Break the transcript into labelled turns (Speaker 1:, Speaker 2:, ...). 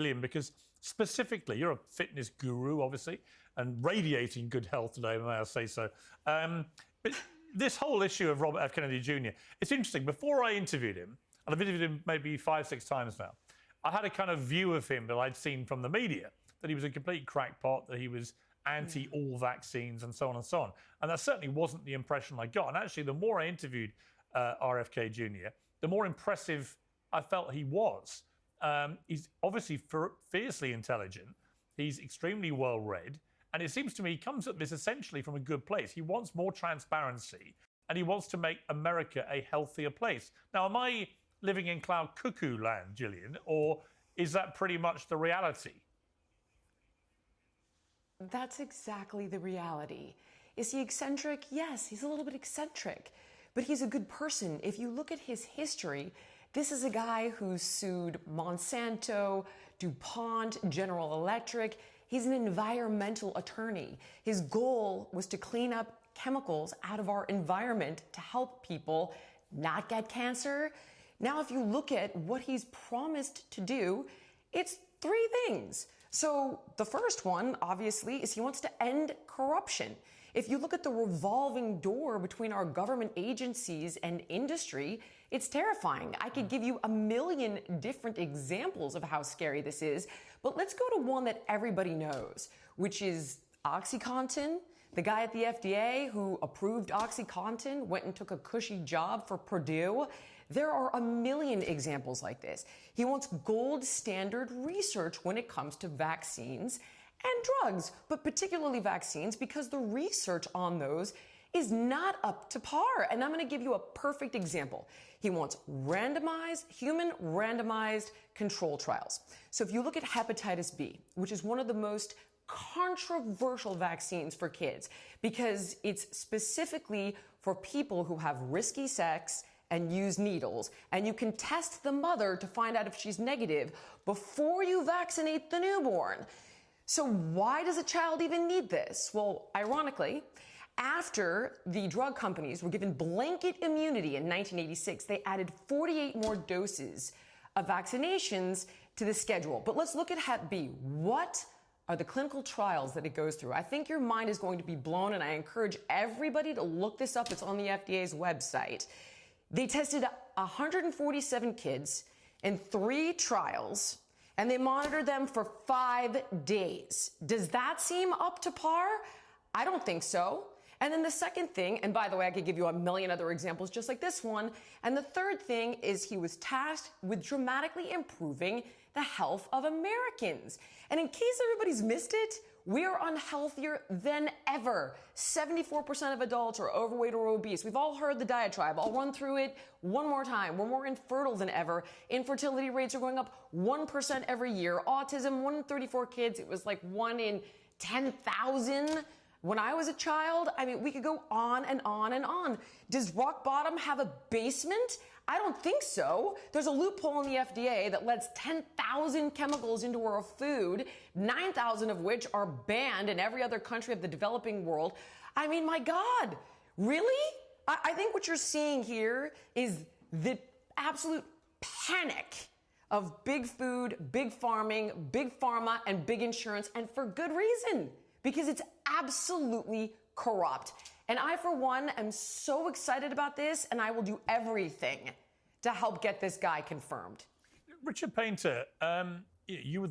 Speaker 1: Because specifically, you're a fitness guru, obviously, and radiating good health today, may I say so. But this whole issue of Robert F. Kennedy Jr., it's interesting. Before I interviewed him, and I've interviewed him maybe 5-6 times now, I had a kind of view of him that I'd seen from the media, that he was a complete crackpot, that he was anti all vaccines and so on and so on. And that certainly wasn't the impression I got. And actually, the more I interviewed RFK Jr., the more impressive I felt he was. He's obviously fiercely intelligent. He's extremely well-read. And it seems to me he comes at this essentially from a good place. He wants more transparency, and he wants to make America a healthier place. Now, am I living in cloud cuckoo land, Jillian, or is that pretty much the reality?
Speaker 2: That's exactly the reality. Is he eccentric? Yes, he's a little bit eccentric, but he's a good person. If you look at his history, this is a guy who sued Monsanto, DuPont, General Electric. He's an environmental attorney. His goal was to clean up chemicals out of our environment to help people not get cancer. Now, if you look at what he's promised to do, it's 3 things. So the first one, obviously, is he wants to end corruption. If you look at the revolving door between our government agencies and industry, it's terrifying. I could give you a million different examples of how scary this is, but let's go to one that everybody knows, which is OxyContin. The guy at the FDA who approved OxyContin went and took a cushy job for Purdue. There are a million examples like this. He wants gold standard research when it comes to vaccines and drugs, but particularly vaccines, because the research on those is not up to par. And I'm going to give you a perfect example. He wants human randomized control trials. So if you look at hepatitis B, which is one of the most controversial vaccines for kids, because it's specifically for people who have risky sex and use needles, and you can test the mother to find out if she's negative before you vaccinate the newborn. So why does a child even need this? Well, ironically, after the drug companies were given blanket immunity in 1986, they added 48 more doses of vaccinations to the schedule. But let's look at Hep B. What are the clinical trials that it goes through? I think your mind is going to be blown, and I encourage everybody to look this up. It's on the FDA's website. They tested 147 kids in 3 trials, and they monitored them for 5 days. Does that seem up to par? I don't think so. And then the second thing, and by the way, I could give you a million other examples just like this one. And the third thing is he was tasked with dramatically improving the health of Americans. And in case everybody's missed it, we are unhealthier than ever. 74% of adults are overweight or obese. We've all heard the diatribe. I'll run through it one more time. We're more infertile than ever. Infertility rates are going up 1% every year. Autism, 1 in 34 kids. It was like 1 in 10,000 when I was a child. I mean, we could go on and on and on. Does rock bottom have a basement? I don't think so. There's a loophole in the FDA that lets 10,000 chemicals into our food, 9,000 of which are banned in every other country of the developing world. I mean, my God, really? I think what you're seeing here is the absolute panic of big food, big farming, big pharma, and big insurance, and for good reason, because it's absolutely corrupt. And I, for one, am so excited about this, and I will do everything to help get this guy confirmed.
Speaker 1: Richard Painter, you were